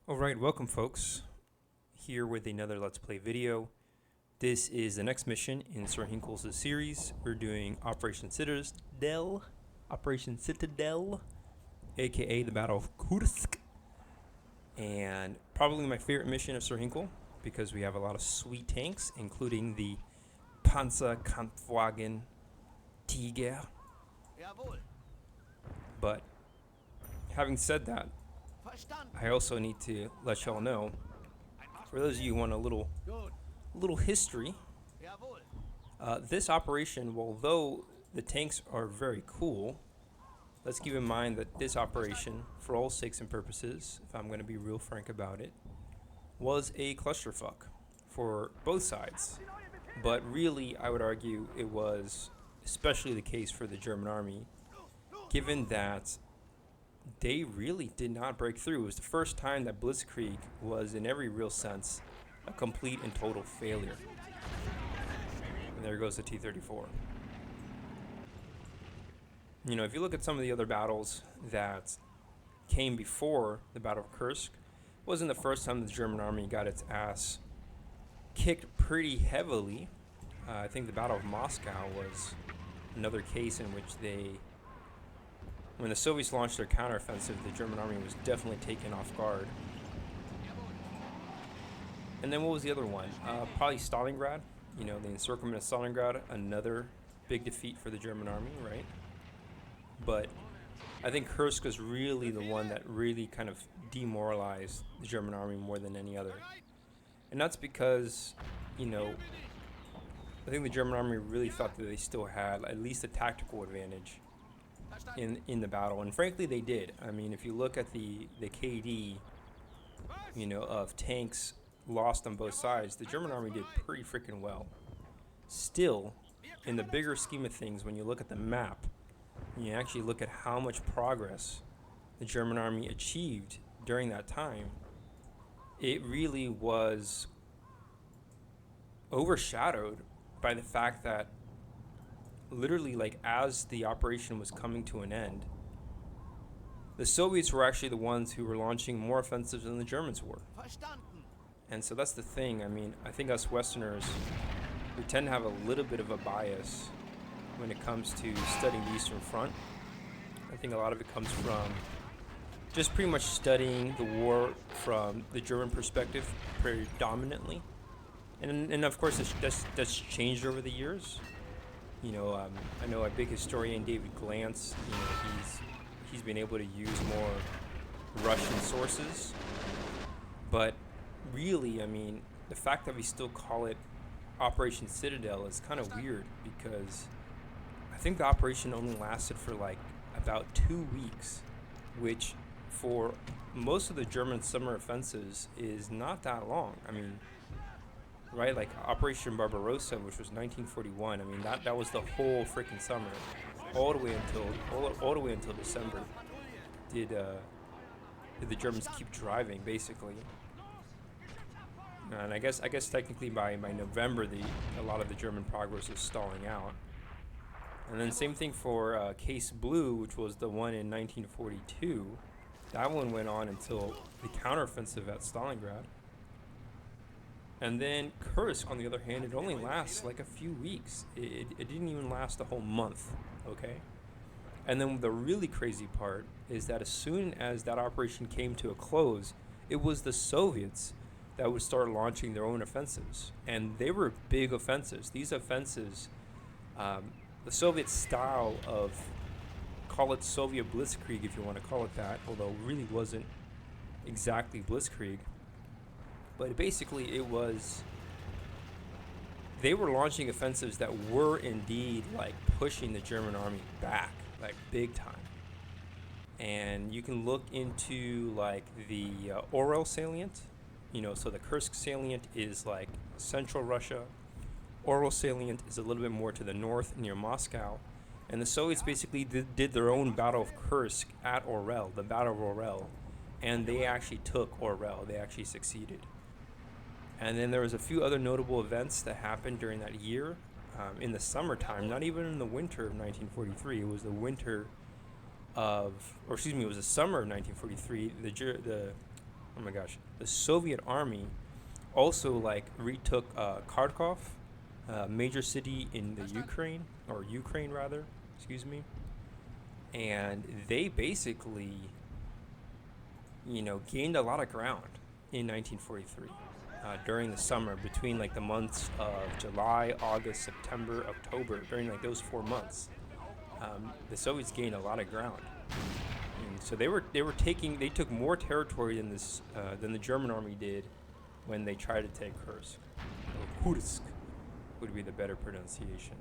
Alright, welcome folks, here with another Let's Play video. This is the next mission in SirHinkels' series. We're doing Operation Citadel, aka the Battle of Kursk. And probably my favorite mission of SirHinkel, because we have a lot of sweet tanks, including the Panzerkampfwagen Tiger. But, having said that, I also need to let y'all know, for those of you who want a little history, this operation, although the tanks are very cool, let's keep in mind that this operation, for all sakes and purposes, if I'm going to be real frank about it, was a clusterfuck for both sides. But really, I would argue it was especially the case for the German army, given that they really did not break through. It was the first time that Blitzkrieg was, in every real sense, a complete and total failure. And there goes the T-34. You know, if you look at some of the other battles that came before the Battle of Kursk, it wasn't the first time the German army got its ass kicked pretty heavily. I think the Battle of Moscow was another case in which when the Soviets launched their counteroffensive, the German army was definitely taken off guard. And then what was the other one? Probably Stalingrad. You know, the encirclement of Stalingrad, another big defeat for the German army, right? But I think Kursk was really the one that really kind of demoralized the German army more than any other. And that's because, you know, I think the German army really thought that they still had at least a tactical advantage in the battle, and frankly they did. I mean, if you look at the KD, you know, of tanks lost on both sides, the German army did pretty freaking well. Still, in the bigger scheme of things, when you look at the map, and you actually look at how much progress the German army achieved during that time, it really was overshadowed by the fact that literally, like, as the operation was coming to an end, the Soviets were actually the ones who were launching more offensives than the Germans were. And so that's the thing. I mean, I think us Westerners, we tend to have a little bit of a bias when it comes to studying the Eastern Front. I think a lot of it comes from just pretty much studying the war from the German perspective predominantly. And of course, that's changed over the years. You know, I know a big historian, David Glantz, you know, he's been able to use more Russian sources. But really, I mean, the fact that we still call it Operation Citadel is kind of weird, because I think the operation only lasted for like about 2 weeks, which for most of the German summer offensives is not that long. I mean, right, like Operation Barbarossa, which was 1941. I mean, that was the whole freaking summer, all the way until December. Did the Germans keep driving, basically? And I guess technically by November, a lot of the German progress was stalling out. And then same thing for Case Blue, which was the one in 1942. That one went on until the counteroffensive at Stalingrad. And then Kursk, on the other hand, it only lasts like a few weeks. It didn't even last a whole month, okay? And then the really crazy part is that as soon as that operation came to a close, it was the Soviets that would start launching their own offensives. And they were big offensives. These offensives, the Soviet style of, call it Soviet Blitzkrieg if you want to call it that, although it really wasn't exactly Blitzkrieg. But basically they were launching offensives that were indeed like pushing the German army back, like big time. And you can look into like the Orel salient, you know, so the Kursk salient is like central Russia. Orel salient is a little bit more to the north near Moscow. And the Soviets basically did their own Battle of Kursk at Orel, the Battle of Orel. And they actually took Orel, they actually succeeded. And then there was a few other notable events that happened during that year. In the summertime, not even in the winter of 1943, it was the winter of, or excuse me, it was the summer of 1943. oh my gosh, the Soviet army also like retook Kharkov, a major city in the Ukraine, or Ukraine rather, excuse me, and they basically, gained a lot of ground in 1943 during the summer between like the months of July, August, September, October. During like those 4 months, the Soviets gained a lot of ground. And so they took more territory than the German army did when they tried to take Kursk, or Kursk would be the better pronunciation.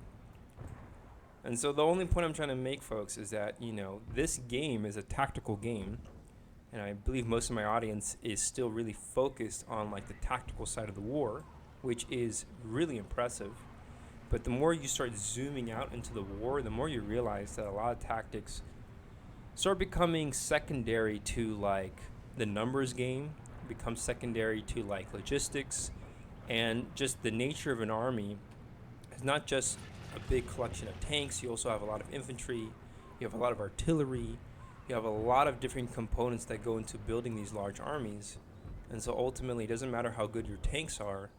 And so the only point I'm trying to make, folks, is that this game is a tactical game, and I believe most of my audience is still really focused on like the tactical side of the war, which is really impressive. But the more you start zooming out into the war, the more you realize that a lot of tactics start becoming secondary to like the numbers game, become secondary to like logistics, and just the nature of an army is not just a big collection of tanks. You also have a lot of infantry, you have a lot of artillery, you have a lot of different components that go into building these large armies. And so ultimately, it doesn't matter how good your tanks are,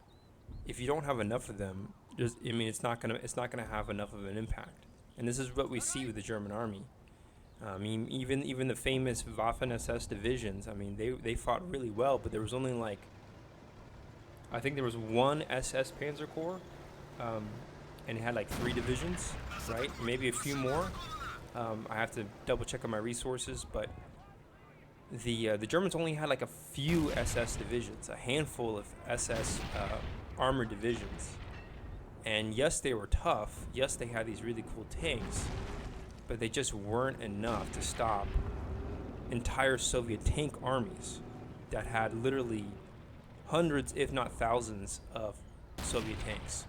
if you don't have enough of them, it's not gonna have enough of an impact. And this is what we see with the German army. Even the famous Waffen-SS divisions. They fought really well, but there was only I think there was one SS Panzer Corps, and it had like 3 divisions, right? Maybe a few more. I have to double check on my resources, but the Germans only had like a few SS divisions, a handful of SS armored divisions. And yes, they were tough. Yes, they had these really cool tanks, but they just weren't enough to stop entire Soviet tank armies that had literally hundreds, if not thousands, of Soviet tanks.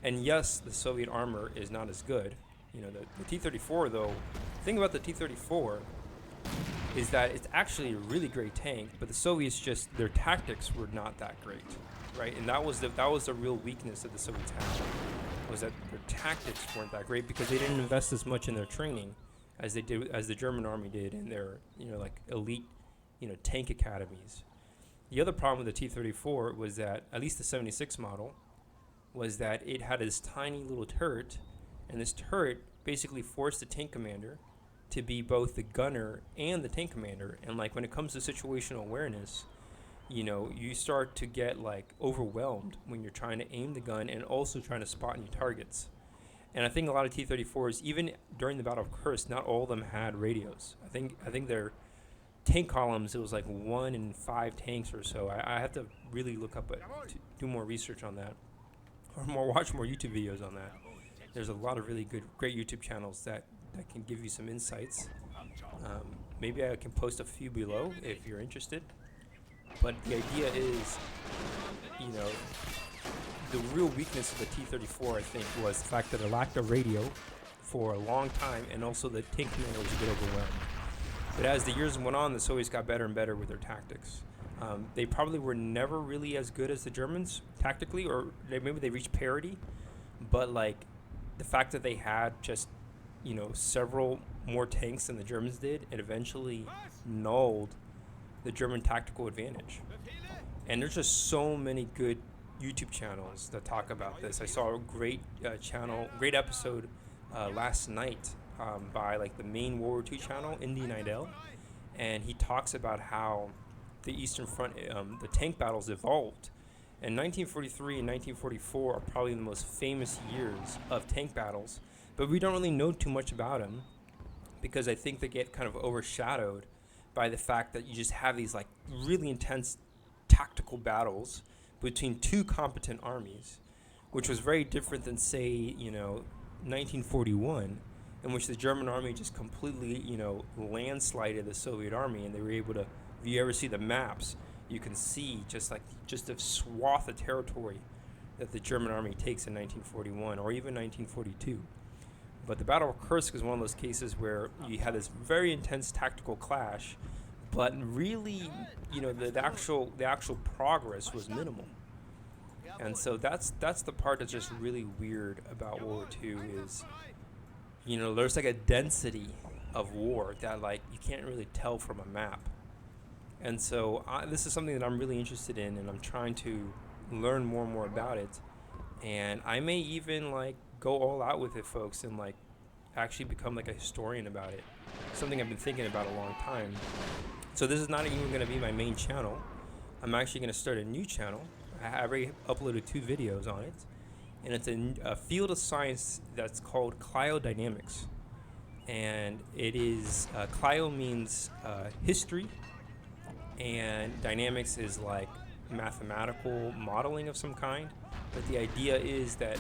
And yes, the Soviet armor is not as good. The T-34, though, the thing about the T-34 is that it's actually a really great tank, but the Soviets their tactics were not that great, right? And that was the real weakness that the Soviets had, was that their tactics weren't that great because they didn't invest as much in their training as the German army did in their elite tank academies. The other problem with the T-34 was that, at least the 76 model, was that it had this tiny little turret, and this turret basically forced the tank commander to be both the gunner and the tank commander. And when it comes to situational awareness, you start to get overwhelmed when you're trying to aim the gun and also trying to spot new targets. And I think a lot of T-34s, even during the Battle of Kursk, not all of them had radios. I think their tank columns, it was 1 in 5 tanks or so. I have to really look up to do more research on that, or watch more YouTube videos on that. There's a lot of really great YouTube channels that can give you some insights. Maybe I can post a few below if you're interested. But the idea is, the real weakness of the T-34, I think, was the fact that it lacked a radio for a long time, and also the tank commander was a bit overwhelmed. But as the years went on, the Soviets got better and better with their tactics. They probably were never really as good as the Germans tactically, or maybe they reached parity. But the fact that they had just several more tanks than the Germans did, it eventually nulled the German tactical advantage. And there's just so many good YouTube channels that talk about this. I saw a great episode last night by the main World War II channel, Indy Neidell, and he talks about how the Eastern Front, the tank battles evolved. And 1943 and 1944 are probably the most famous years of tank battles, but we don't really know too much about them because I think they get kind of overshadowed by the fact that you just have these really intense tactical battles between 2 competent armies, which was very different than, say, 1941, in which the German army just completely, landslided the Soviet army, and they were able to, if you ever see the maps, you can see just a swath of territory that the German army takes in 1941 or even 1942. But the Battle of Kursk is one of those cases where you had this very intense tactical clash, but really, the actual progress was minimal. And so that's the part that's just really weird about World War II is, there's a density of war that you can't really tell from a map. And so this is something that I'm really interested in, and I'm trying to learn more and more about it. And I may even like go all out with it, folks, and like actually become like a historian about it. Something I've been thinking about a long time. So this is not even going to be my main channel. I'm actually going to start a new channel. I already uploaded 2 videos on it, and it's a field of science that's called cryodynamics. And it is cryo means history, and dynamics is like mathematical modeling of some kind. But the idea is that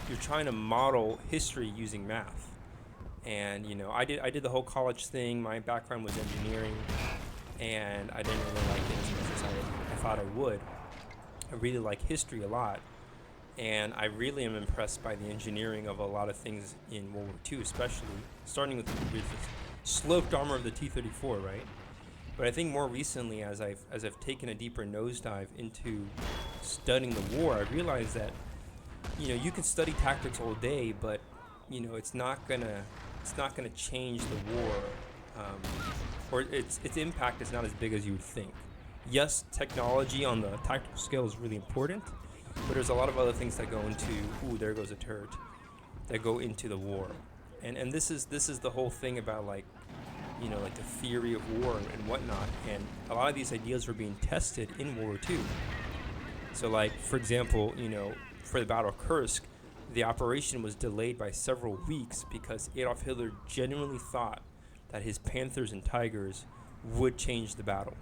you're trying to model history using math. And I did the whole college thing. My background was engineering, and I didn't really like it as much as I thought I would. I really like history a lot, and I really am impressed by the engineering of a lot of things in World War II, especially starting with the sloped armor of the T-34, right? But I think more recently, as I've taken a deeper nosedive into studying the war, I realized that you can study tactics all day, but it's not gonna change the war, or its impact is not as big as you would think. Yes, technology on the tactical scale is really important, but there's a lot of other things that go into there goes a turret, that go into the war, and this is the whole thing about like the theory of war and whatnot, and a lot of these ideas were being tested in World War II. So like, for example, for the Battle of Kursk, the operation was delayed by several weeks because Adolf Hitler genuinely thought that his Panthers and Tigers would change the battle.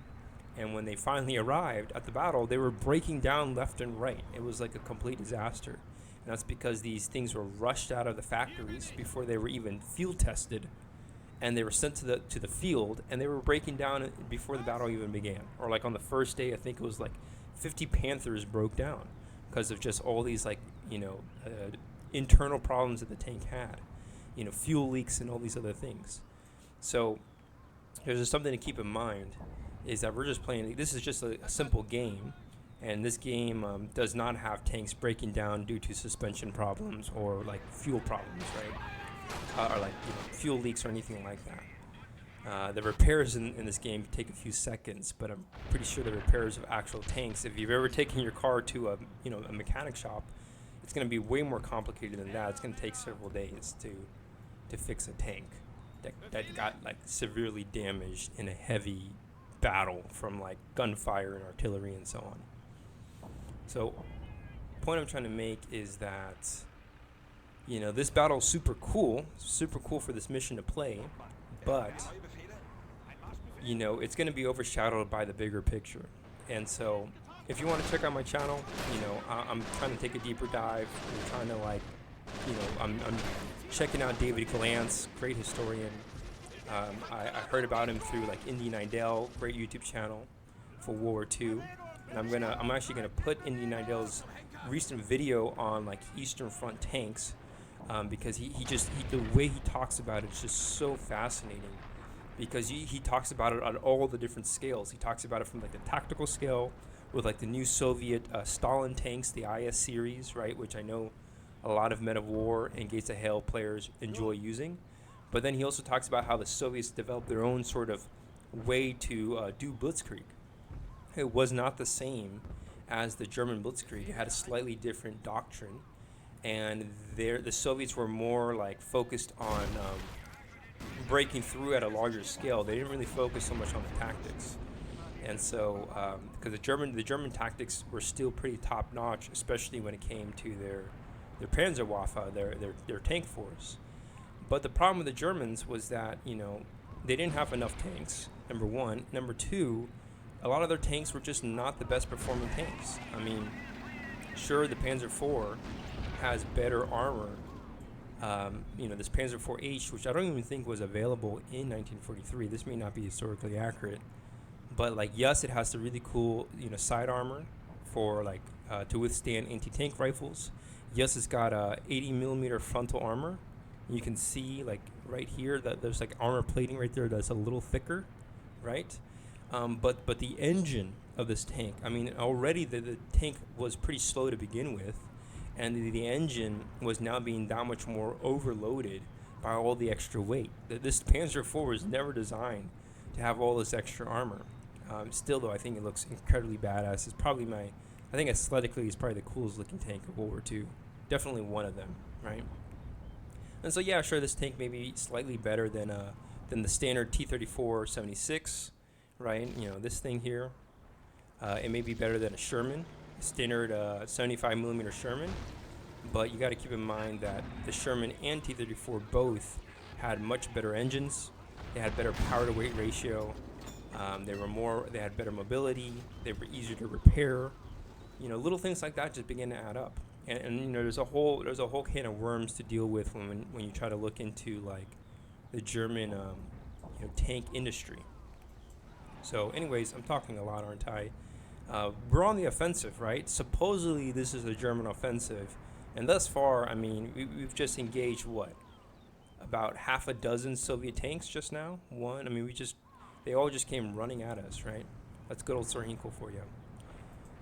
And when they finally arrived at the battle, they were breaking down left and right. It was like a complete disaster. And that's because these things were rushed out of the factories before they were even field tested, and they were sent to the field, and they were breaking down before the battle even began. Or like on the first day, I think it was like 50 Panthers broke down because of just all these like internal problems that the tank had, fuel leaks and all these other things. So there's just something to keep in mind, is that we're just playing. This is just a simple game, and this game does not have tanks breaking down due to suspension problems or like fuel problems, right? Or like fuel leaks or anything like that. The repairs in this game take a few seconds, but I'm pretty sure the repairs of actual tanks, if you've ever taken your car to a mechanic shop, it's going to be way more complicated than that. It's going to take several days to fix a tank that got like severely damaged in a heavy battle from like gunfire and artillery and so on. So point I'm trying to make is that this battle is super cool for this mission to play, but it's going to be overshadowed by the bigger picture. And so if you want to check out my channel, I'm trying to take a deeper dive. I'm trying to like, I'm checking out David Glantz, great historian. I heard about him through like Indy Neidell, great YouTube channel for World War II. And I'm actually gonna put Indy Neidell's recent video on like Eastern Front tanks, because the way he talks about it is just so fascinating, because he talks about it on all the different scales. He talks about it from like the tactical scale with like the new Soviet Stalin tanks, the IS series, right, which I know a lot of Men of War and Gates of Hell players enjoy using. But then he also talks about how the Soviets developed their own sort of way to do blitzkrieg. It was not the same as the German blitzkrieg. It had a slightly different doctrine, and the Soviets were more like focused on breaking through at a larger scale. They didn't really focus so much on the tactics. And so, because the German tactics were still pretty top notch, especially when it came to their Panzerwaffe, their tank force. But the problem with the Germans was that they didn't have enough tanks. Number one. Number two, a lot of their tanks were just not the best performing tanks. I mean, sure, the Panzer IV has better armor. This Panzer IV-H, which I don't even think was available in 1943. This may not be historically accurate. But like, yes, it has the really cool, side armor for like to withstand anti-tank rifles. Yes, it's got 80 millimeter frontal armor. You can see like right here that there's like armor plating right there that's a little thicker, right? But the engine of this tank, I mean, already the tank was pretty slow to begin with, and the engine was now being that much more overloaded by all the extra weight. This Panzer IV was never designed to have all this extra armor. Still, though, I think it looks incredibly badass. It's probably I think aesthetically, it's probably the coolest looking tank of World War II. Definitely one of them, right? And so, yeah, sure, this tank may be slightly better than the standard T-34-76, right? You know, this thing here. It may be better than a Sherman, standard 75 millimeter Sherman. But you got to keep in mind that the Sherman and T-34 both had much better engines. They had better power to weight ratio. They had better mobility. They were easier to repair. You know, little things like that just begin to add up. And you know, there's a whole can of worms to deal with when you try to look into like the German tank industry. So, anyways, I'm talking a lot, aren't I? We're on the offensive, right? Supposedly, this is a German offensive, and thus far, I mean, we've just engaged about half a dozen Soviet tanks just now. One, I mean, they all just came running at us, right? That's good old SirHinkels for you.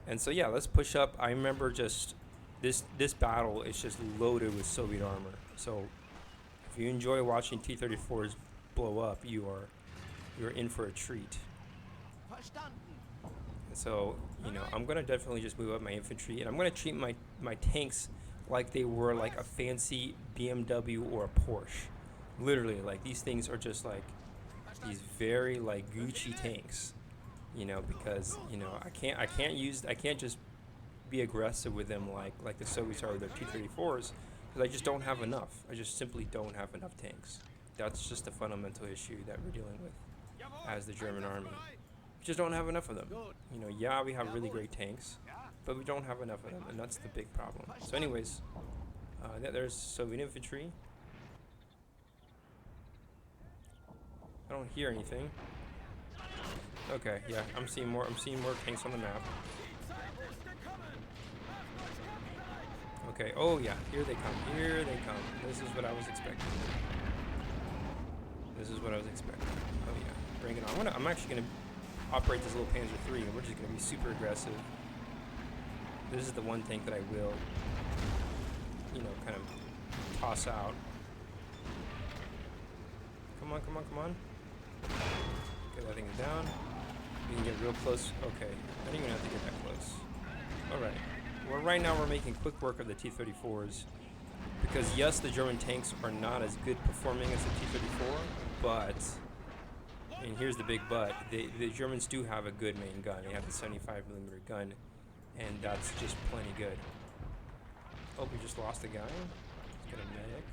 And so, yeah, let's push up. I remember just this battle is just loaded with Soviet armor. So, if you enjoy watching T-34s blow up, you're in for a treat. And so, you know, I'm gonna definitely just move up my infantry, and I'm gonna treat my tanks like they were like a fancy BMW or a Porsche. Literally, like these things are just like these very like Gucci tanks, you know, because you know I can't just be aggressive with them like the Soviets are with their T-34s, because I just don't have enough. I just simply don't have enough tanks. That's just a fundamental issue that we're dealing with as the German army. We just don't have enough of them. You know, yeah, we have really great tanks, but we don't have enough of them, and that's the big problem. So anyways, there's Soviet infantry. I don't hear anything. Okay, yeah, I'm seeing more tanks on the map. Okay, oh yeah, here they come. This is what I was expecting. Oh yeah, bring it on. I'm actually gonna operate this little Panzer III, and we're just gonna be super aggressive. This is the one tank that I will, you know, kind of toss out. Come on. Okay, that thing is down. We can get real close. Okay, I don't even have to get that close. Alright. Well, right now we're making quick work of the T-34s. Because, yes, the German tanks are not as good performing as the T-34, but, and here's the big but, the Germans do have a good main gun. They have the 75mm gun, and that's just plenty good. Oh, we just lost a guy. Let's get a medic.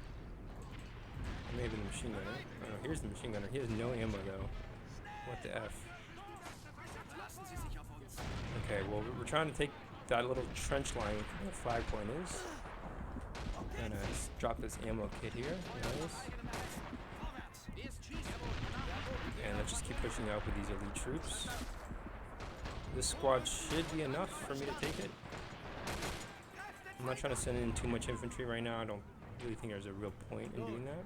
Maybe the machine gunner. Oh, no, here's the machine gunner. He has no ammo, though. What the F? Okay, well, we're trying to take that little trench line where the flag point is. And drop this ammo kit here. Nice. And let's just keep pushing out with these elite troops. This squad should be enough for me to take it. I'm not trying to send in too much infantry right now. I don't really think there's a real point in doing that.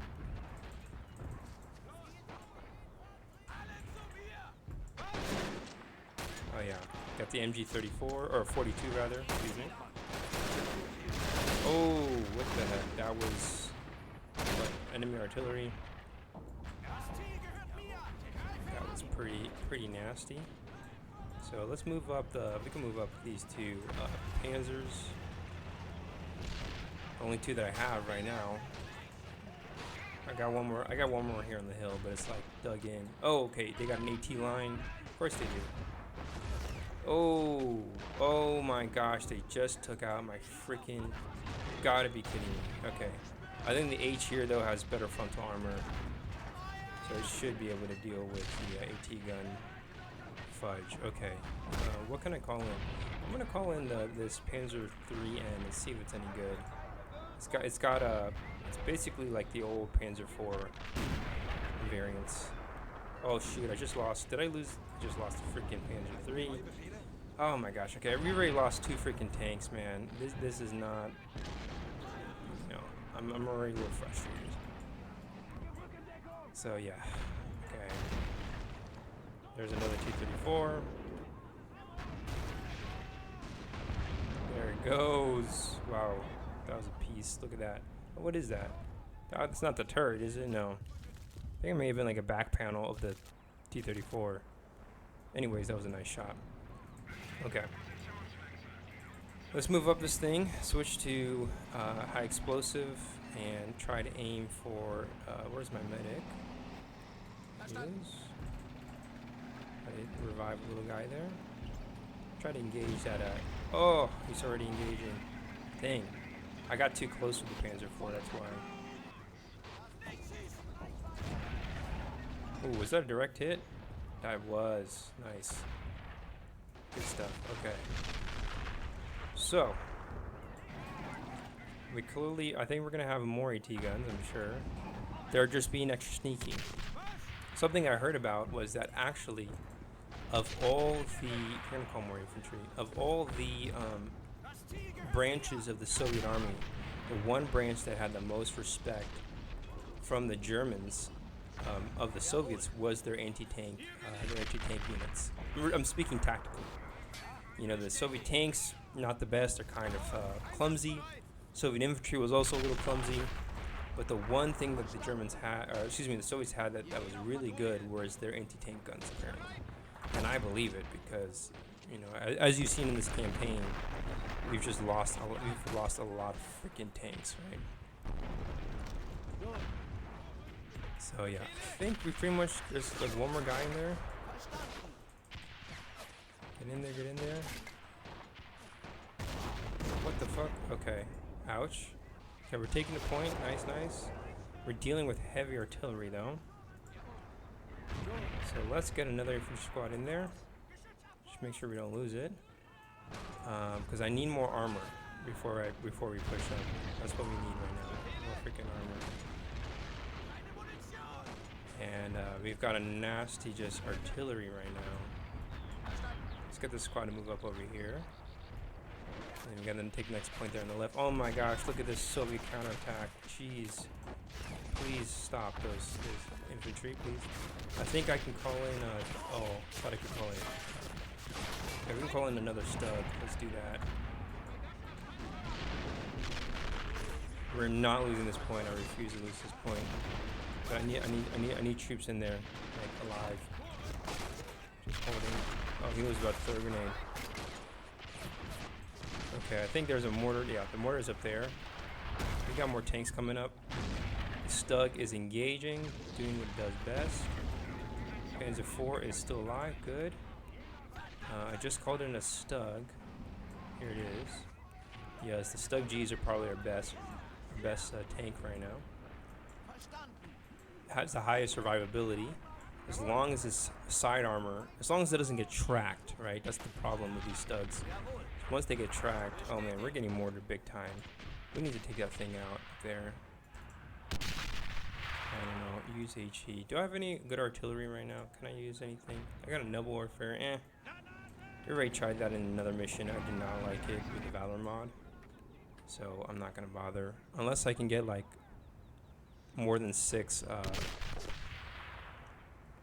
Oh yeah, got the MG-34, or 42 rather, excuse me. Oh, what the heck, that was enemy artillery. That was pretty nasty. So let's move up we can move up these two Panzers. The only two that I have right now. I got one more here on the hill, but it's like dug in. Oh, okay, they got an AT line. Of course they do. Oh my gosh, they just took out my freaking, gotta be kidding me. Okay, I think the H here though has better frontal armor, so it should be able to deal with the AT gun fudge. Okay, what can I call in? I'm gonna call in this Panzer IIIN and see if it's any good. It's basically like the old Panzer IV variants. Oh shoot, I just lost. Did I lose? I just lost the freaking Panzer III. Oh my gosh, okay, we already lost two freaking tanks, man. This is not, you know, I'm already a little frustrated. So yeah, okay. There's another T-34. There it goes. Wow, that was a piece. Look at that. Oh, what is that? It's not the turret, is it? No. I think it may have been like a back panel of the T-34. Anyways, that was a nice shot. Okay. Let's move up this thing, switch to high explosive, and try to aim for, where's my medic? He is. I did revive a little guy there. Try to engage that, oh, he's already engaging. Dang. I got too close with the Panzer IV, that's why. Ooh, was that a direct hit? That was. Nice. Good stuff. Okay. So, we clearly, I think we're going to have more AT guns, I'm sure. They're just being extra sneaky. Something I heard about was that actually, of all the, we're going to call more infantry, of all the branches of the Soviet army, the one branch that had the most respect from the Germans of the Soviets was their anti-tank units. I'm speaking tactically. You know, the Soviet tanks, not the best, are kind of clumsy. Soviet infantry was also a little clumsy. But the one thing that the Germans had, or excuse me, the Soviets had that was really good was their anti-tank guns, apparently. And I believe it because, you know, as you've seen in this campaign, we've lost a lot of freaking tanks, right? So yeah, I think we pretty much, there's like one more guy in there. Get in there, get in there. What the fuck? Okay. Ouch. Okay, we're taking the point. Nice, nice. We're dealing with heavy artillery though. So let's get another infantry squad in there. Just make sure we don't lose it. Because I need more armor before we push up. That's what we need right now. More freaking armor. And we've got a nasty just artillery right now. Let's get this squad to move up over here. And we gotta take the next point there on the left. Oh my gosh, look at this Soviet counterattack. Jeez. Please stop those infantry, please. I think I can call in, oh, thought I could call in. Okay, we can call in another stug. Let's do that. We're not losing this point. I refuse to lose this point. But I need troops in there, like alive. Just holding. Oh, he was about to throw a grenade. Okay, I think there's a mortar. Yeah, the mortar's up there. We got more tanks coming up. The Stug is engaging, doing what it does best. Panzer IV is still alive. Good. I just called in a Stug. Here it is. Yes, the Stug Gs are probably our best tank right now. Has the highest survivability, as long as his side armor, as long as it doesn't get tracked, right? That's the problem with these studs. Once they get tracked, oh man, we're getting mortared big time. We need to take that thing out there. I don't know, use HE. Do I have any good artillery right now? Can I use anything? I got a Noble Warfare, We already tried that in another mission. I did not like it with the Valour mod. So I'm not gonna bother. Unless I can get like more than six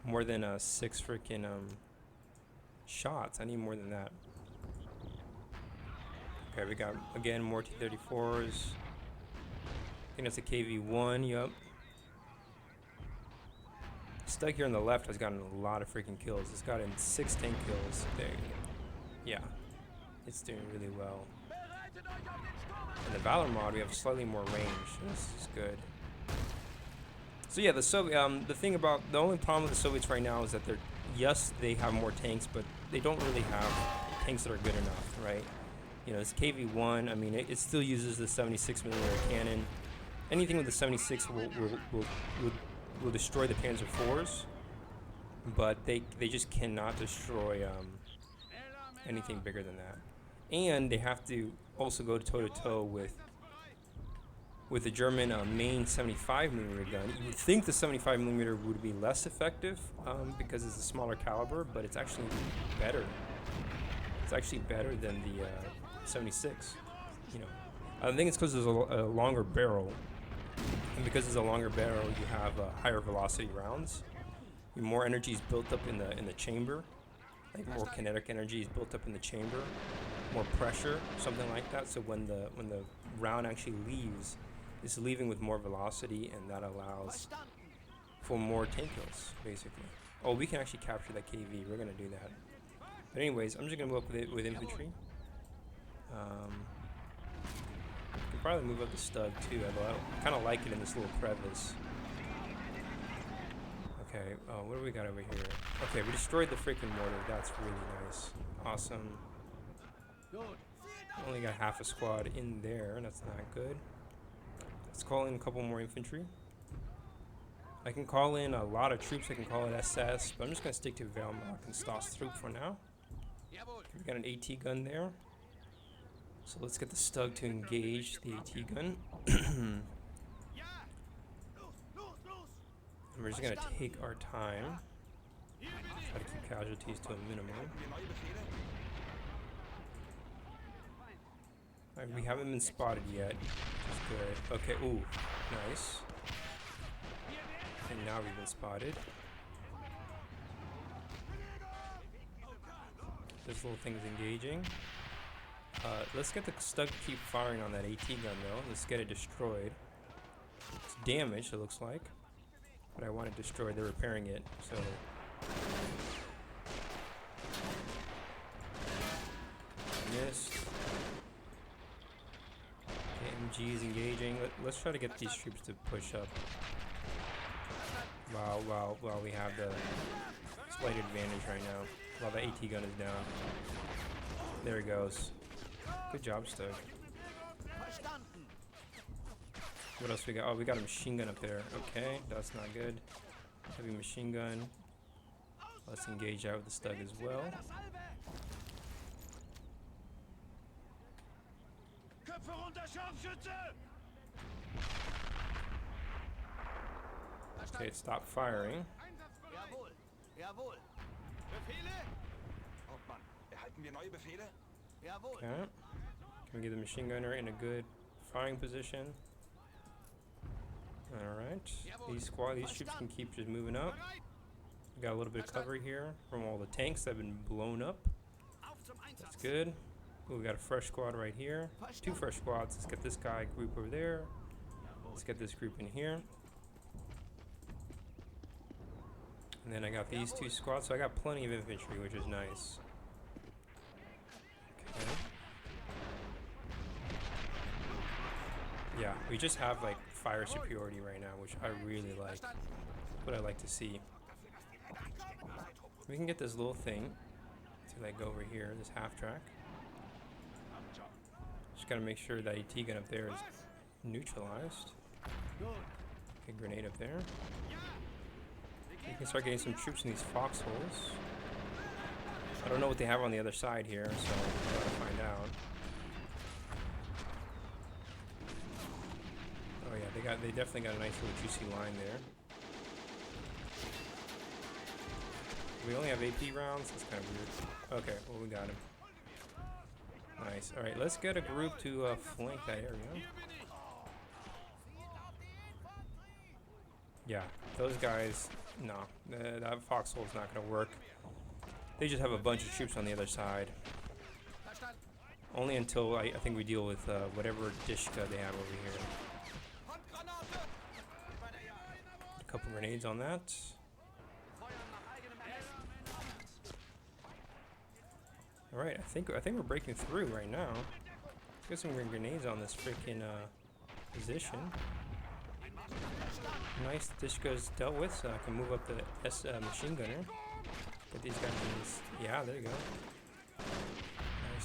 freaking shots. I need more than that. Okay, we got again more T-34s. I think that's a KV-1. Yup. Stug here on the left has gotten a lot of freaking kills. It's gotten 6 tank kills. There you go. Yeah, it's doing really well. In the Valour mod, we have slightly more range. This is good. So yeah, the only problem with the Soviets right now is that they have more tanks, but they don't really have tanks that are good enough, right? You know, it's KV-1. I mean, it still uses the 76mm cannon. Anything with the 76 will destroy the Panzer IVs, but they just cannot destroy anything bigger than that. And they have to also go toe-to-toe with the German main 75mm gun. You would think the 75mm would be less effective because it's a smaller caliber, but it's actually better. It's actually better than the 76. You know, I think it's because there's a longer barrel, and because there's a longer barrel, you have higher velocity rounds. More energy is built up in the chamber, like more kinetic energy is built up in the chamber, more pressure, something like that. So when the round actually leaves, it's leaving with more velocity, and that allows for more tank kills, basically. Oh, we can actually capture that KV. We're gonna do that. But anyways, I'm just gonna move up with infantry. Can probably move up the Stug too, although I kind of like it in this little crevice. Okay, what do we got over here? Okay, we destroyed the freaking mortar. That's really nice. Awesome. Only got half a squad in there. That's not good. Let's call in a couple more infantry. I can call in a lot of troops. I can call it SS, but I'm just going to stick to Valour and Stostrup for now. We got an AT gun there. So let's get the Stug to engage the AT gun. And we're just going to take our time. Try to keep casualties to a minimum. Right, we haven't been spotted yet, which is good. Okay, ooh, nice. And now we've been spotted. This little thing's engaging. Let's get the Stug to keep firing on that AT gun though. Let's get it destroyed. It's damaged, it looks like. But I want it destroyed. They're repairing it, so... Missed. MG is engaging. Let's try to get these troops to push up. Wow, we have the slight advantage right now. While the AT gun is down. There he goes. Good job, Stug. What else we got? Oh, we got a machine gun up there. Okay, that's not good. Heavy machine gun. Let's engage out with the Stug as well. Okay, stop firing. Okay. Can we get the machine gunner in a good firing position? Alright. These troops can keep just moving up. We got a little bit of cover here from all the tanks that have been blown up. That's good. Ooh, we got a fresh squad right here. 2 fresh squads. Let's get this guy group over there. Let's get this group in here. And then I got these 2 squads, so I got plenty of infantry, which is nice. Okay. Yeah, we just have like fire superiority right now, which I really like. What I like to see. We can get this little thing to like go over here, this half track. Just gotta make sure that AT gun up there is neutralized. Okay, grenade up there. We can start getting some troops in these foxholes. I don't know what they have on the other side here, so we'll gotta find out. Oh yeah, they definitely got a nice little juicy line there. We only have AP rounds. That's kind of weird. Okay, well we got him. Nice. All right, let's get a group to flank that area. Yeah, those guys. No, that foxhole's not gonna work. They just have a bunch of troops on the other side. Only until I think we deal with whatever Dishka they have over here. A couple grenades on that. All right, I think we're breaking through right now. Let's get some grenades on this freaking position. Nice, Dishka's dealt with, so I can move up the machine gunner. Get these guys in this. Yeah, there you go.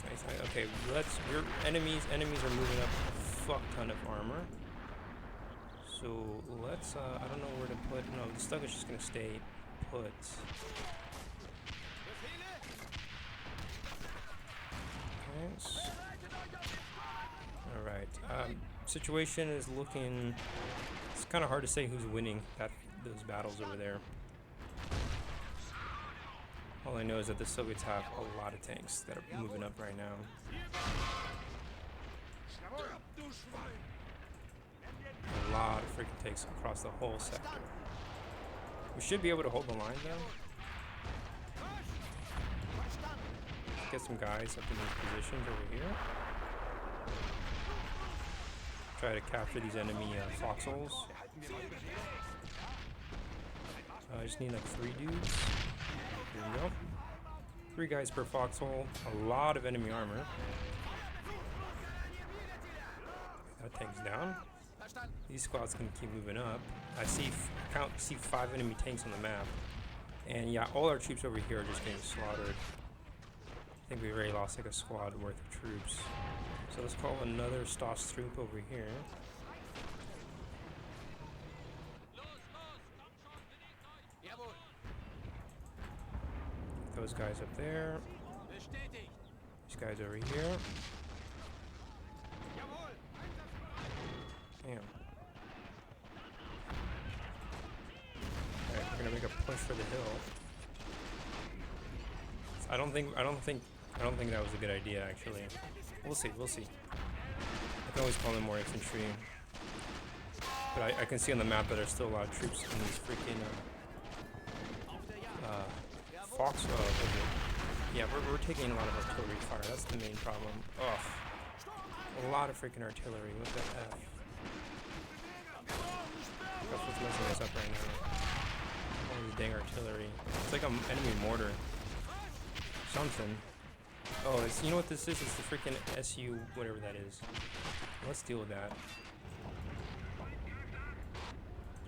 Nice. Okay, enemies are moving up a fuck ton of armor. So let's I don't know where to put. No, the Stug is just gonna stay put. Nice. All right. Situation is looking. It's kind of hard to say who's winning those battles over there. All I know is that the Soviets have a lot of tanks that are moving up right now. A lot of freaking tanks across the whole sector. We should be able to hold the line though. Let's get some guys up in these positions over here. Try to capture these enemy foxholes. I just need like 3 dudes. There we go. 3 guys per foxhole. A lot of enemy armor. That tank's down. These squads can keep moving up. I see 5 enemy tanks on the map. And yeah, all our troops over here are just getting slaughtered. I think we already lost like a squad worth of troops. So let's call another Stas troop over here. Those guys up there. These guys over here. Damn. Alright, we're gonna make a push for the hill. I don't think that was a good idea actually. We'll see. I can always call in more infantry. But I can see on the map that there's still a lot of troops in these freaking Fox. Yeah, we're taking a lot of artillery fire. That's the main problem. Ugh. A lot of freaking artillery. What the F? That's what's messing us up right now. All these dang artillery. It's like an enemy mortar. Something. Oh, you know what this is? It's the freaking SU, whatever that is. Let's deal with that.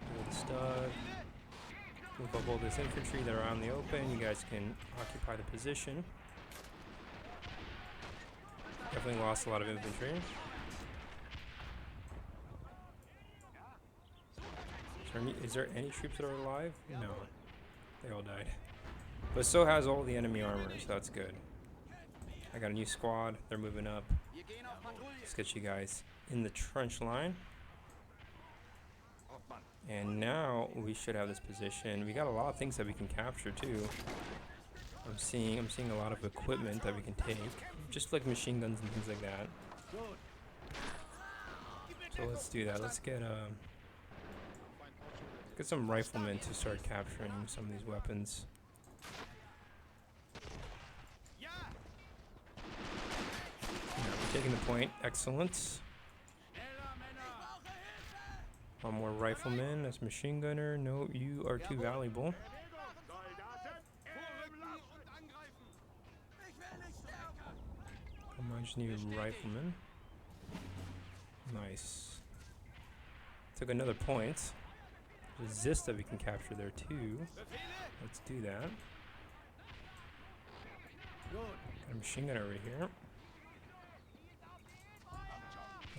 Deal with the stuff. Move up all this infantry that are out in the open. You guys can occupy the position. Definitely lost a lot of infantry. Is there any troops that are alive? No. They all died. But so has all the enemy armor, so that's good. I got a new squad. They're moving up. Let's get you guys in the trench line. And now we should have this position. We got a lot of things that we can capture too. I'm seeing a lot of equipment that we can take, just like machine guns and things like that. So let's do that. Let's get some riflemen to start capturing some of these weapons. Yeah, we're taking the point. Excellent. One more rifleman. That's machine gunner. No, you are too valuable. I just need a rifleman. Nice. Took another point. There's this that we can capture there too. Let's do that. Got a machine gunner over here.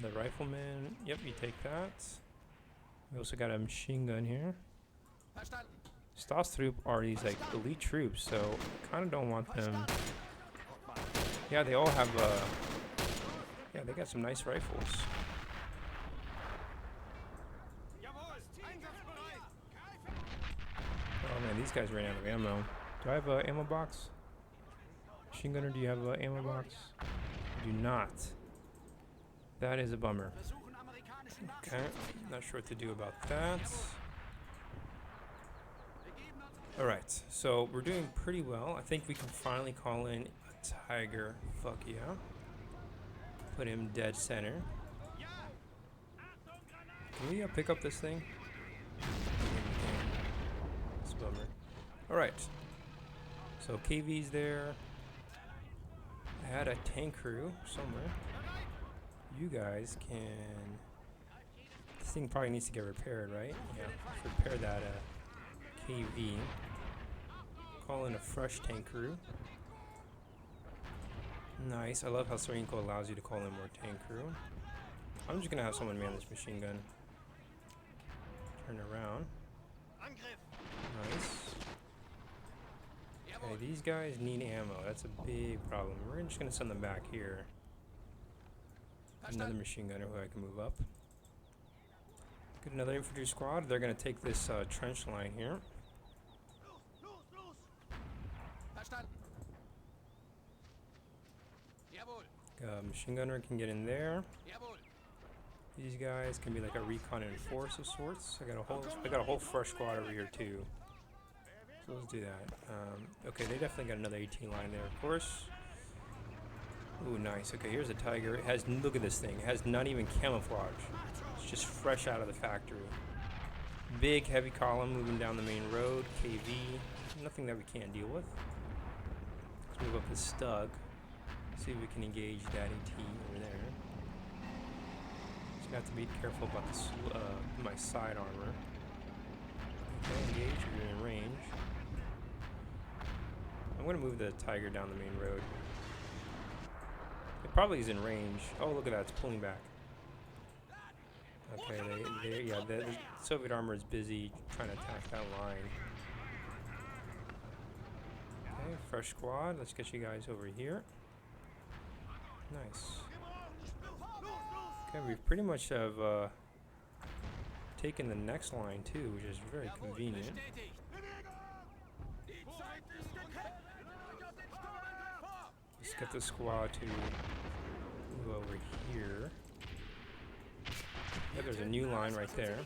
The rifleman. Yep, you take that. We also got a machine gun here. Stas troop are these like elite troops, so kind of don't want them. Yeah, they all have yeah, they got some nice rifles. Oh man, these guys ran out of ammo. Do I have an ammo box? Machine gunner, do you have an ammo box? I do not. That is a bummer. Okay, not sure what to do about that. Alright, so we're doing pretty well. I think we can finally call in a tiger. Fuck yeah. Put him dead center. Can we pick up this thing? It's a bummer. Alright. So KV's there. I had a tank crew somewhere. You guys can... This thing probably needs to get repaired, right? Yeah, let's repair that KV. Call in a fresh tank crew. Nice. I love how SirHinkels allows you to call in more tank crew. I'm just gonna have someone man this machine gun. Turn around. Nice. Okay, these guys need ammo. That's a big problem. We're just gonna send them back here. Another machine gunner who I can move up. Get another infantry squad. They're gonna take this trench line here. Machine gunner can get in there. These guys can be like a recon and force of sorts. I got a whole fresh squad over here too. So let's do that. Okay, they definitely got another 18 line there, of course. Ooh, nice. Okay, here's a tiger. It has, look at this thing. It has not even camouflage. It's just fresh out of the factory. Big heavy column moving down the main road. KV. Nothing that we can't deal with. Let's move up the Stug. See if we can engage that AT over there. Just have to be careful about this, my side armor. Okay, engage. You're in range. I'm going to move the Tiger down the main road. It probably is in range. Oh, look at that. It's pulling back. Okay, the Soviet armor is busy trying to attack that line. Okay, fresh squad. Let's get you guys over here. Nice. Okay, we pretty much have taken the next line too, which is very convenient. Let's get the squad to move over here. Yeah, there's a new line right there.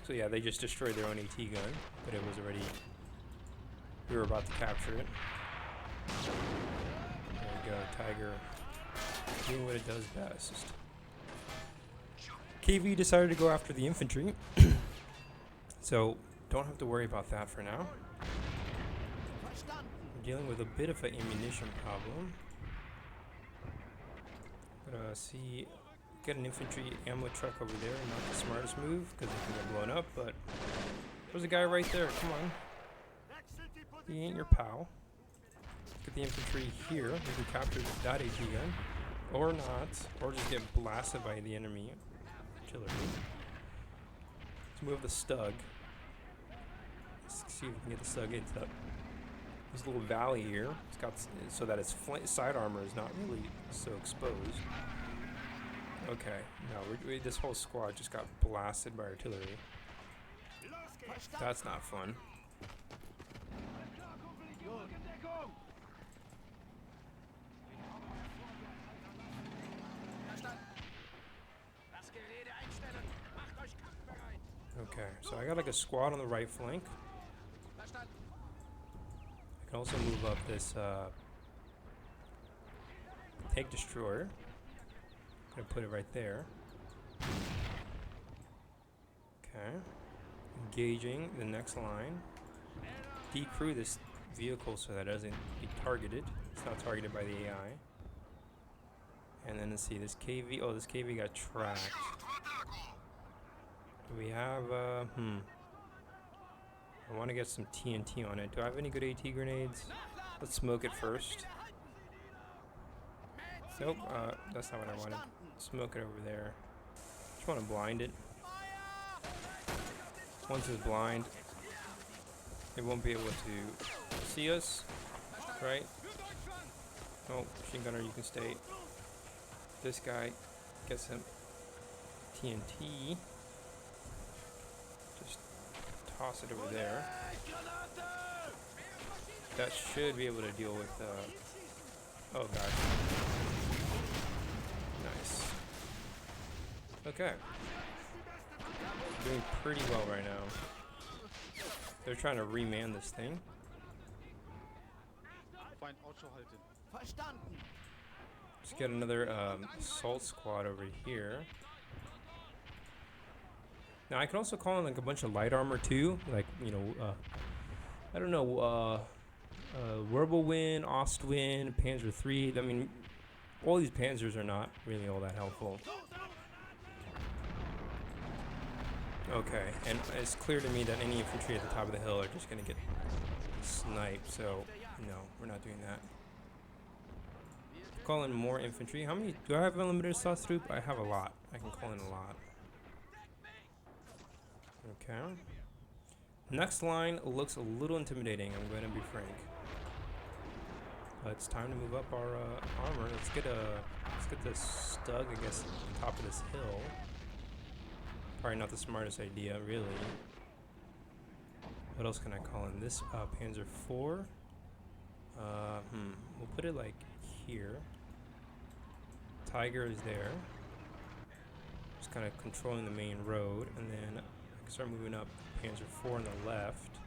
So yeah, they just destroyed their own AT gun, but it was already... We were about to capture it. There we go, Tiger doing what it does best. KV decided to go after the infantry. So, don't have to worry about that for now. We're dealing with a bit of an ammunition problem. Gonna see... Get an infantry ammo truck over there. Not the smartest move because it can get blown up, but there's a guy right there. Come on. He ain't your pal. Get the infantry here. We can capture that AT gun. Or not. Or just get blasted by the enemy artillery. Let's move the Stug. Let's see if we can get the Stug into this little valley here. It's got so that its side armor is not really so exposed. Okay, no, this whole squad just got blasted by artillery. That's not fun. Okay, so I got like a squad on the right flank. I can also move up this tank destroyer. Gonna put it right there. Okay. Engaging the next line. Decrew this vehicle so that it doesn't be targeted. It's not targeted by the AI. And then let's see, this KV. Oh, this KV got tracked. Do we have, I want to get some TNT on it. Do I have any good AT grenades? Let's smoke it first. Nope, that's not what I wanted. Smoke it over there. Just want to blind it. Once it's blind, it won't be able to see us, right? Oh, machine gunner, you can stay. This guy gets some TNT. Just toss it over there. That should be able to deal with, oh god. Nice. Okay. Doing pretty well right now. They're trying to reman this thing. Let's get another assault squad over here. Now I can also call in like a bunch of light armor too, like I don't know, WWII, Ostwind, Panzer III. I mean, all these Panzers are not really all that helpful. Okay, and it's clear to me that any infantry at the top of the hill are just going to get sniped, so no, we're not doing that. Call in more infantry. How many? Do I have unlimited assault troop? I have a lot. I can call in a lot. Okay. Next line looks a little intimidating, I'm going to be frank. It's time to move up our armor. Let's get this Stug, I guess, at the top of this hill. Probably not the smartest idea, really. What else can I call in? This Panzer IV. We'll put it like here. Tiger is there. Just kind of controlling the main road, and then I can start moving up Panzer IV on the left.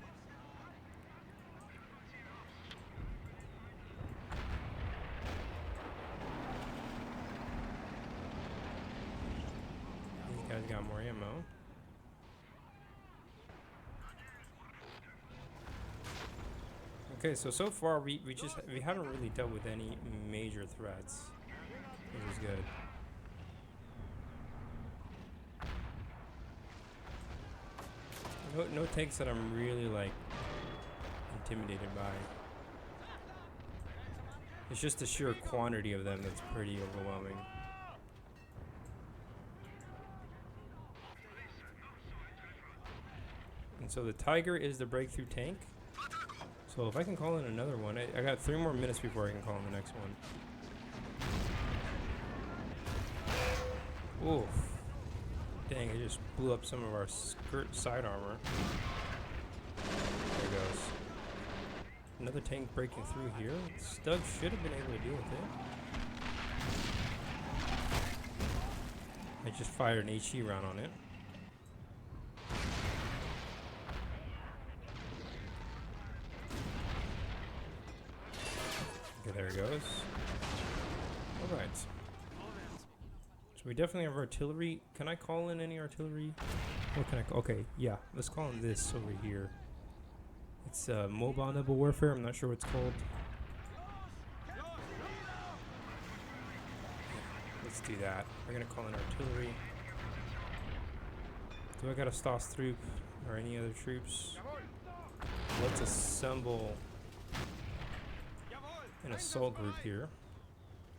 These guys got more ammo. Okay, so far we haven't really dealt with any major threats, which is good. No tanks that I'm really like intimidated by. It's just the sheer quantity of them that's pretty overwhelming. And so the Tiger is the breakthrough tank. So if I can call in another one, I got 3 more minutes before I can call in the next one. Oof. Dang, I just blew up some of our skirt side armor. There it goes. Another tank breaking through here. Stug should have been able to deal with it. I just fired an HE round on it. Okay, there it goes. Alright. So we definitely have artillery. Can I call in any artillery? What can I okay, yeah. Let's call in this over here. It's mobile naval warfare. I'm not sure what it's called. Let's do that. We're gonna call in artillery. Do I got a Stoss troop or any other troops? Let's assemble an assault group here.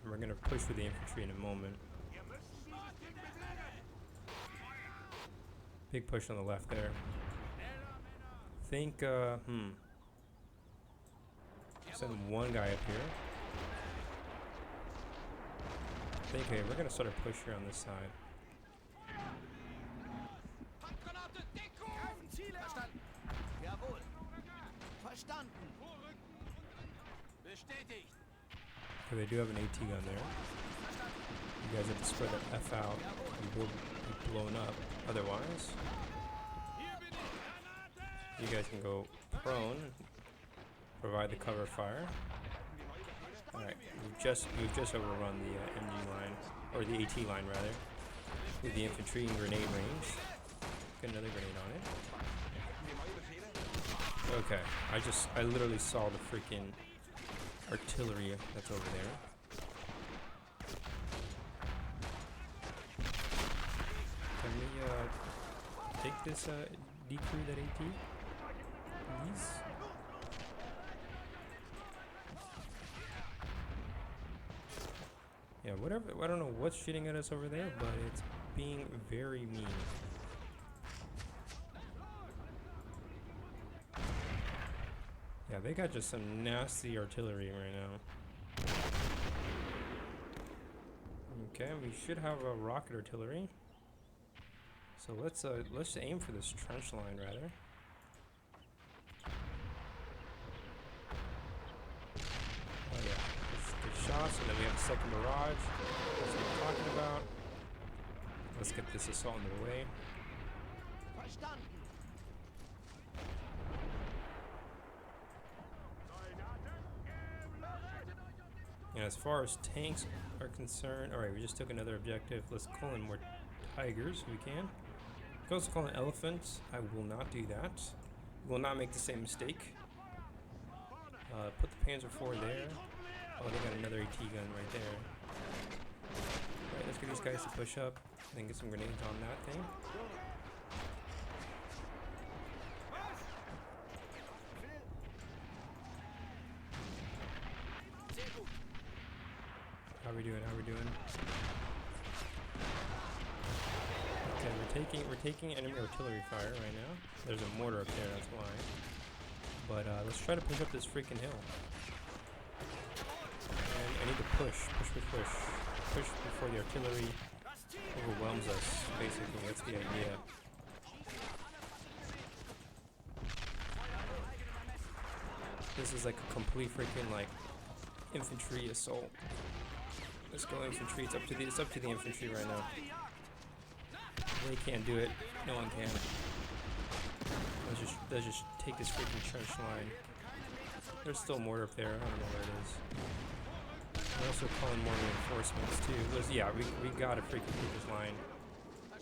And we're gonna push for the infantry in a moment. Big push on the left there. Think, send one guy up here. Okay, we're gonna start a push here on this side. Okay, they do have an AT gun there. You guys have to spread the F out. You will be blown up otherwise. You guys can go prone, provide the cover fire. Alright, we've just overrun the MG line, or the AT line rather, with the infantry in grenade range. Get another grenade on it. Okay, I literally saw the freaking artillery that's over there. Can we take this decrew that AT? Please? Yeah, whatever. I don't know what's shooting at us over there, but it's being very mean. Yeah, they got just some nasty artillery right now. Okay, we should have a rocket artillery. So let's aim for this trench line rather. Oh yeah, let's get shots, and then we have a second barrage. That's what I'm talking about. Let's get this assault in the way. And as far as tanks are concerned, alright, we just took another objective. Let's call in more tigers if we can. We can also call in elephants. I will not do that. We will not make the same mistake. Put the Panzer IV there. Oh, they got another AT gun right there. Alright, let's get these guys to push up and then get some grenades on that thing. How we doing? How we doing? Okay, we're taking enemy artillery fire right now. There's a mortar up there, that's why. But let's try to push up this freaking hill. And I need to push before the artillery overwhelms us. Basically, that's the idea. This is like a complete freaking like infantry assault. Let's go infantry. It's up to the infantry right now. They can't do it. No one can. Let's just take this freaking trench line. There's still mortar up there. I don't know where it is. We're also calling more reinforcements too. Yeah, we gotta freaking keep this line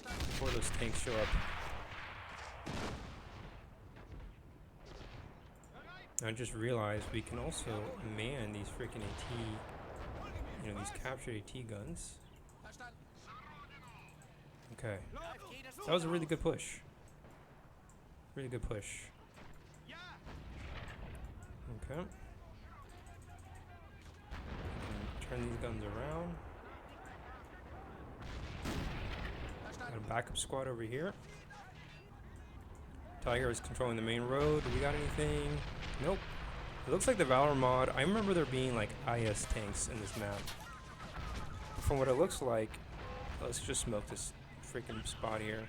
before those tanks show up. I just realized we can also man these freaking AT, these captured AT guns. Okay. That was a really good push. Really good push. Okay. Turn these guns around. Got a backup squad over here. Tiger is controlling the main road. Do we got anything? Nope. It looks like the Valour mod. I remember there being like IS tanks in this map. From what it looks like, let's just smoke this freaking spot here.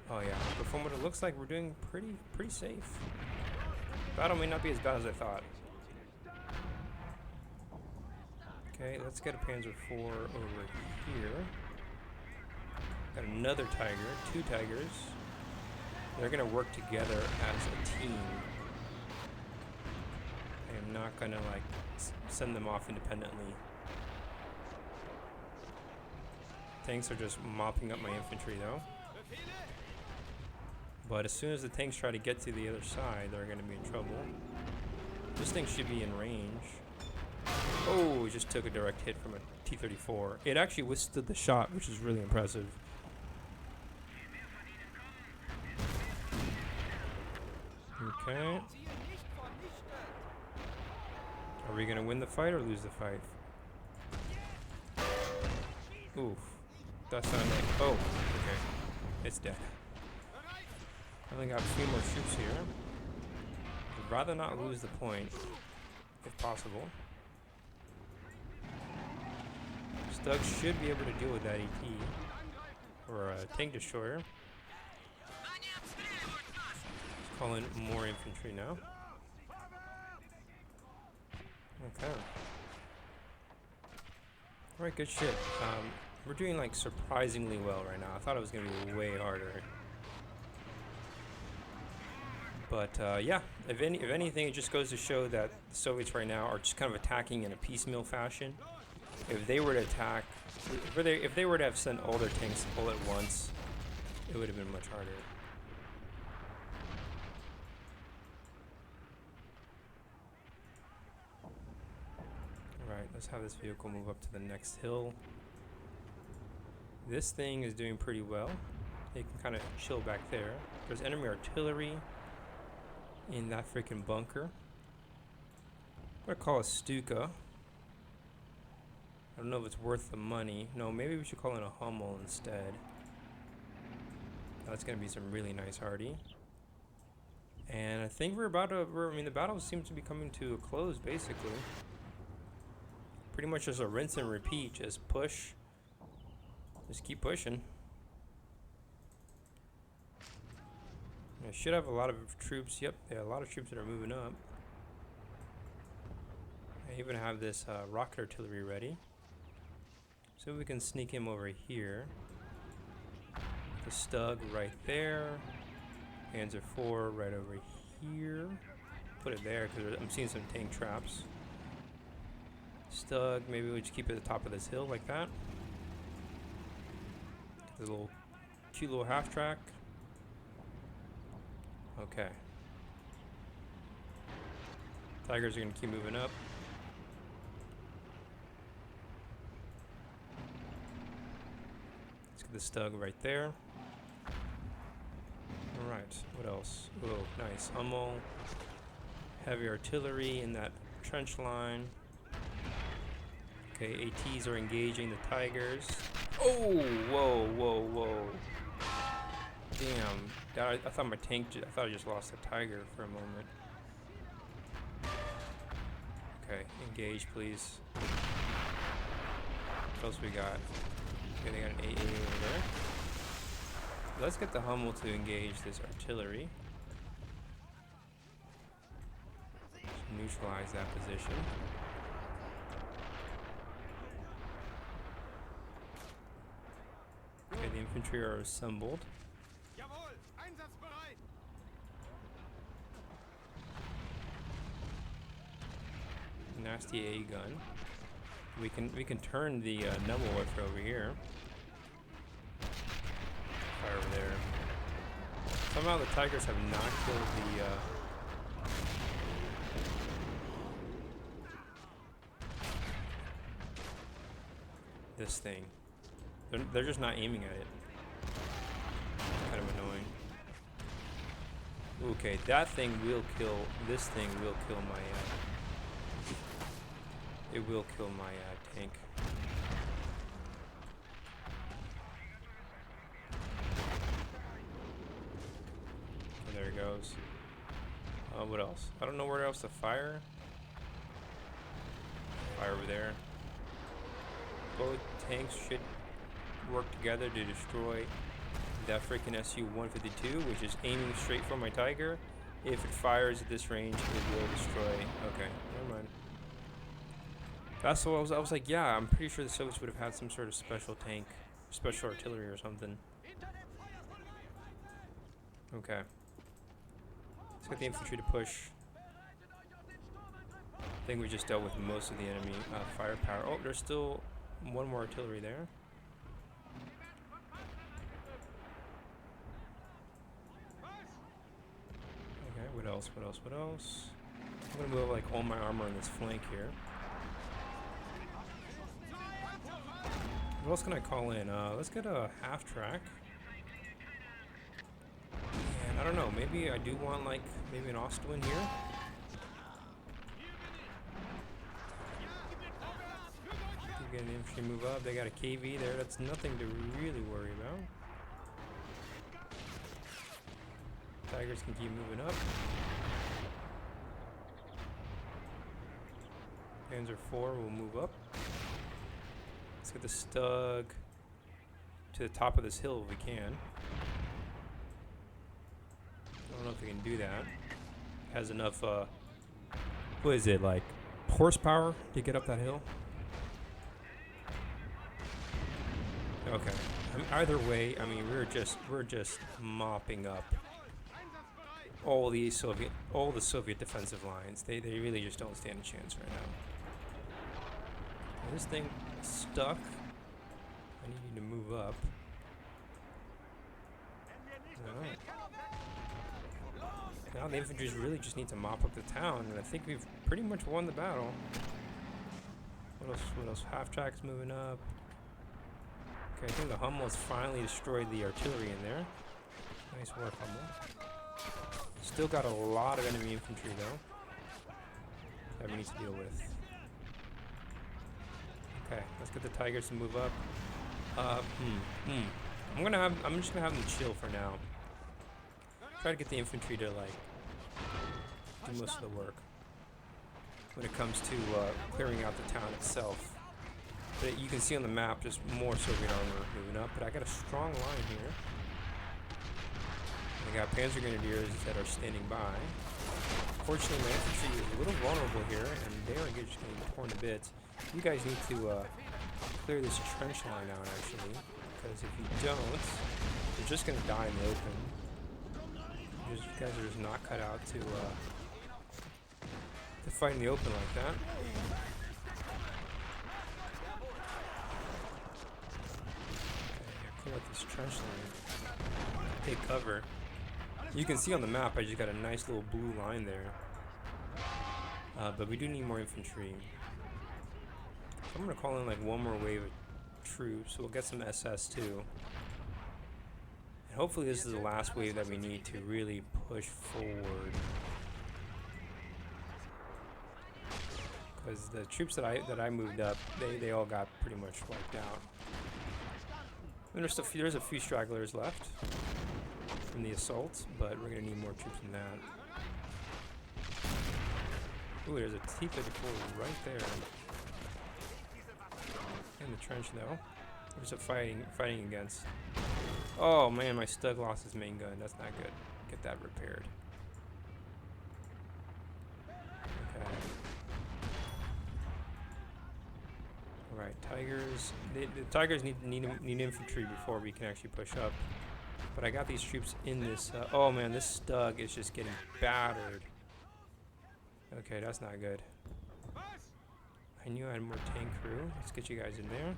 Oh yeah, but from what it looks like, we're doing pretty safe. Battle may not be as bad as I thought. Okay, let's get a Panzer IV over here. Got another Tiger, 2 Tigers. They're gonna work together as a team. I am not gonna like send them off independently. Tanks are just mopping up my infantry though. But as soon as the tanks try to get to the other side, they're gonna be in trouble. This thing should be in range. Oh, it just took a direct hit from a T-34. It actually withstood the shot, which is really impressive. Okay. Are we gonna win the fight or lose the fight? Oof. That sounded like... Oh, okay. It's dead. I only got a few more troops here. I'd rather not lose the point, if possible. Stug should be able to deal with that AT. Or a tank destroyer. Let's call in more infantry now. Okay. Alright, good shit. We're doing like surprisingly well right now. I thought it was going to be way harder. But yeah, if anything, it just goes to show that the Soviets right now are just kind of attacking in a piecemeal fashion. If they were to attack, if they were to have sent all their tanks all at once, it would have been much harder. Alright, let's have this vehicle move up to the next hill. This thing is doing pretty well. It can kind of chill back there. There's enemy artillery in that freaking bunker. I'm gonna call a Stuka. I don't know if it's worth the money. No, maybe we should call in a Hummel instead. That's gonna be some really nice hardy. And I think we're about to. The battle seems to be coming to a close, basically. Pretty much just a rinse and repeat. Just push. Just keep pushing. I should have a lot of troops. Yep, there are a lot of troops that are moving up. I even have this rocket artillery ready. So we can sneak him over here. The Stug right there. Panzer IV right over here. Put it there because I'm seeing some tank traps. Stug, maybe we just keep it at the top of this hill like that. Get the cute little half track. Okay. Tigers are going to keep moving up. Let's get the Stug right there. Alright, what else? Oh, nice. Hummel. Heavy artillery in that trench line. Okay, ATs are engaging the Tigers. Oh, whoa, whoa, whoa. Damn. I thought my tank, I thought I just lost a Tiger for a moment. Okay, engage, please. What else we got? Okay, they got an AA over there. Let's get the Hummel to engage this artillery. Just neutralize that position. Okay, the infantry are assembled. Nasty A gun. We can turn the Nebelwerfer over here. Fire over there. Somehow the Tigers have not killed this thing. They're just not aiming at it. Kind of annoying. Okay, that thing will kill. This thing will kill my. It will kill my tank. And there it goes. What else? I don't know where else to fire. Fire over there. Both tanks should work together to destroy that freaking Su-152, which is aiming straight for my Tiger. If it fires at this range, it will destroy. Okay, never mind. That's what I was like, yeah, I'm pretty sure the Soviets would have had some sort of special tank, special artillery or something. Okay. Let's get the infantry to push. I think we just dealt with most of the enemy firepower. Oh, there's still one more artillery there. Okay, what else? What else? What else? I'm gonna move like all my armor on this flank here. What else can I call in? Let's get a half track. And I don't know, maybe I do want like maybe an Ostwin here. Keep getting the infantry move up. They got a KV there. That's nothing to really worry about. Tigers can keep moving up. Panzer IV will move up. Let's get the Stug to the top of this hill if we can. I don't know if we can do that. Has enough, what is it, like horsepower to get up that hill? Okay. I mean, either way, I mean, we're just mopping up all the Soviet defensive lines. They really just don't stand a chance right now. This thing stuck. I need you to move up. Alright. Now the infantry really just need to mop up the town, and I think we've pretty much won the battle. What else? What else? Half track's moving up. Okay, I think the Hummel has finally destroyed the artillery in there. Nice work, Hummel. Still got a lot of enemy infantry though that we need to deal with. Okay, let's get the Tigers to move up. I'm just gonna have them chill for now. Try to get the infantry to like do most of the work when it comes to clearing out the town itself. But you can see on the map just more Soviet armor moving up. But I got a strong line here. I got Panzer Grenadiers that are standing by. Fortunately, my infantry is a little vulnerable here, and they are just getting torn to bits. You guys need to clear this trench line out, actually, because if you don't, you're just going to die in the open. You guys are just not cut out to fight in the open like that. Okay, clear out this trench line. Take cover. You can see on the map I just got a nice little blue line there. But we do need more infantry. So I'm going to call in like one more wave of troops. We'll get some SS too. And hopefully this is the last wave that we need to really push forward. Because the troops that I moved up, they all got pretty much wiped out. And there's a few stragglers left from the assault, but we're going to need more troops than that. Ooh, there's a T-34 right there. In the trench, though. There's a fighting against. Oh man, my Stug lost his main gun. That's not good. Get that repaired. Okay. Alright, Tigers. The Tigers need infantry before we can actually push up. But I got these troops in this. Oh man, this Stug is just getting battered. Okay, that's not good. I knew I had more tank crew. Let's get you guys in there.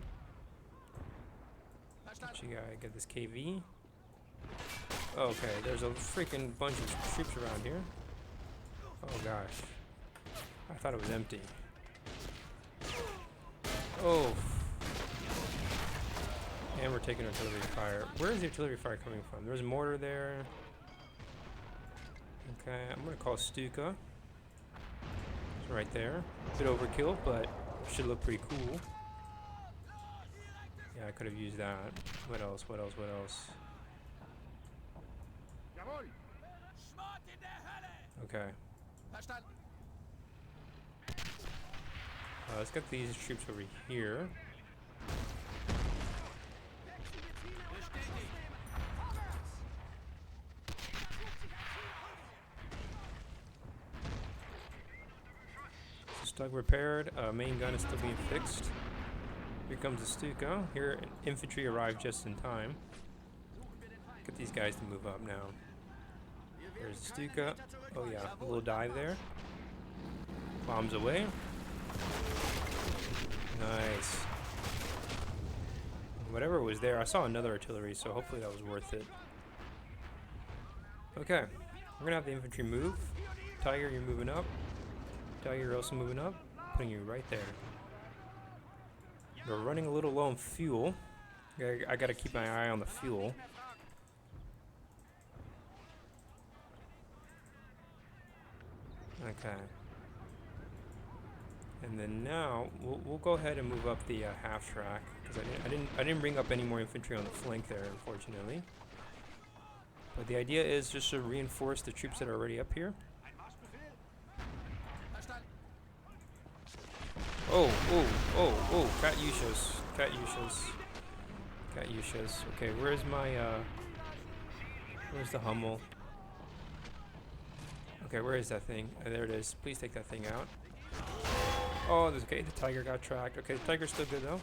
Get this KV. Okay, there's a freaking bunch of troops around here. Oh gosh. I thought it was empty. Oh. And we're taking artillery fire. Where is the artillery fire coming from? There's a mortar there. Okay, I'm gonna call Stuka. It's right there. Bit overkill, but should look pretty cool. Yeah, I could have used that. What else? What else? What else? Okay. Let's get these troops over here. Stug repaired. Main gun is still being fixed. Here comes the Stuka. Here, infantry arrived just in time. Get these guys to move up now. There's the Stuka. Oh yeah, a little dive there. Bombs away. Nice. Whatever was there, I saw another artillery, so hopefully that was worth it. Okay, we're gonna have the infantry move. Tiger, you're moving up. Tiger, you're also moving up. Putting you right there. We're running a little low on fuel. I gotta keep my eye on the fuel. Okay. And then now we'll go ahead and move up the half track because I didn't bring up any more infantry on the flank there, unfortunately. But the idea is just to reinforce the troops that are already up here. Oh, Katyushas. Okay, where's my, where's the Hummel? Okay, where is that thing? There it is. Please take that thing out. Oh, that's okay. The Tiger got tracked. Okay, the Tiger's still good though.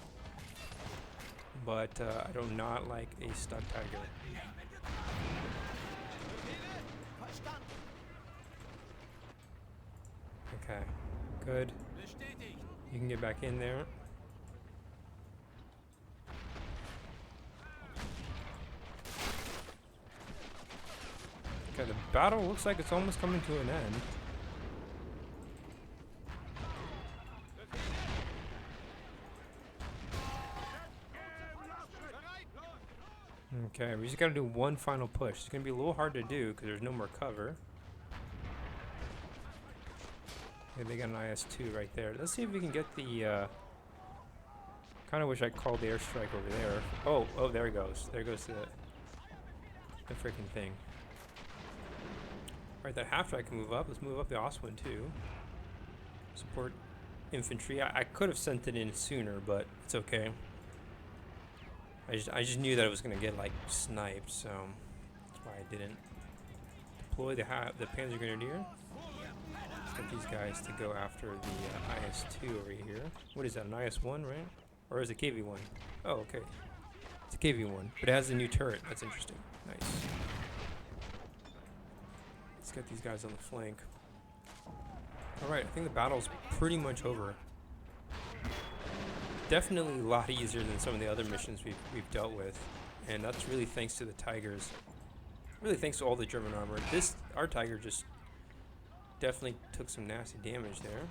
But I do not like a stuck Tiger. Okay, good. You can get back in there. Okay, the battle looks like it's almost coming to an end. Okay, we just gotta do one final push. It's gonna be a little hard to do because there's no more cover. Okay, they got an AS2 right there. Let's see if we can get the, kind of wish I called the airstrike over there. Oh, there it goes. There goes the freaking thing. Alright, that half track can move up. Let's move up the Oswin too. Support infantry. I could have sent it in sooner, but it's okay. I just knew that it was gonna get like sniped, so that's why I didn't. Deploy the Panzer Grenadier. Let's get these guys to go after the IS-2 over here. What is that, an IS-1, right? Or is it KV-1? Oh, okay. It's a KV-1, but it has a new turret. That's interesting. Nice. Let's get these guys on the flank. Alright, I think the battle's pretty much over. Definitely a lot easier than some of the other missions we've dealt with. And that's really thanks to the Tigers. Really thanks to all the German armor. Our Tiger just definitely took some nasty damage there.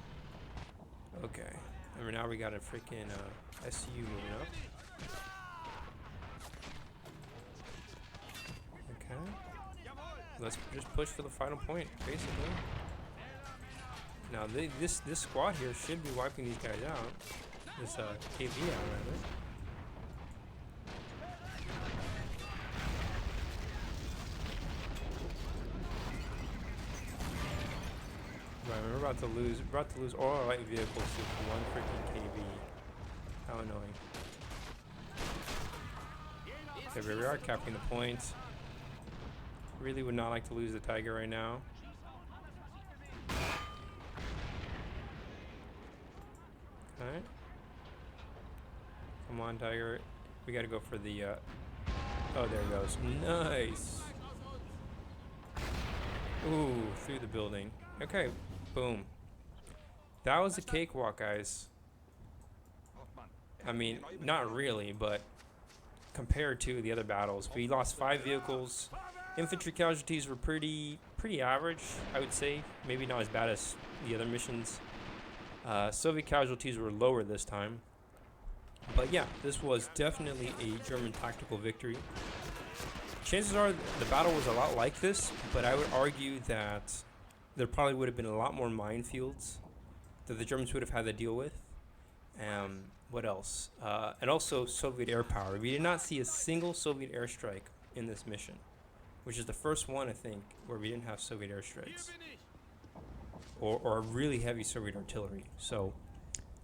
Okay. And now we got a freaking SU moving up. Okay. Let's just push for the final point, basically. Now this squad here should be wiping these guys out. This KV out rather. Right, we're about to lose all our light vehicles to one freaking KV. How annoying. Okay, we are capping the points. Really would not like to lose the Tiger right now. Okay. Come on, Tiger. We gotta go for the, oh, there it goes. Nice! Ooh, through the building. Okay, boom. That was a cakewalk, guys. I mean, not really, but compared to the other battles. We lost 5 vehicles. Infantry casualties were pretty average, I would say. Maybe not as bad as the other missions. Soviet casualties were lower this time. But yeah, this was definitely a German tactical victory. Chances are the battle was a lot like this, but I would argue that there probably would have been a lot more minefields that the Germans would have had to deal with. What else? And also Soviet air power. We did not see a single Soviet airstrike in this mission, which is the first one, I think, where we didn't have Soviet airstrikes. Or really heavy Soviet artillery. So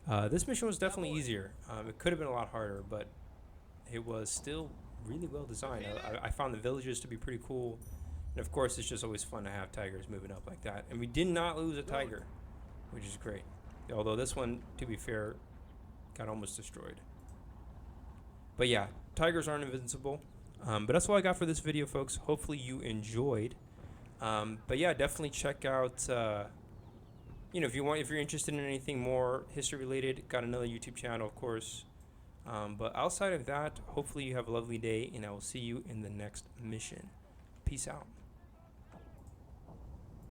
this mission was definitely easier. It could have been a lot harder, but it was still really well designed. I found the villages to be pretty cool. And of course, it's just always fun to have tigers moving up like that. And we did not lose a tiger, which is great. Although this one, to be fair, got almost destroyed. But yeah, tigers aren't invincible. But that's all I got for this video, folks. Hopefully you enjoyed. But yeah, definitely check out, if you're interested in anything more history related, got another YouTube channel, of course. But outside of that, hopefully you have a lovely day, and I will see you in the next mission. Peace out.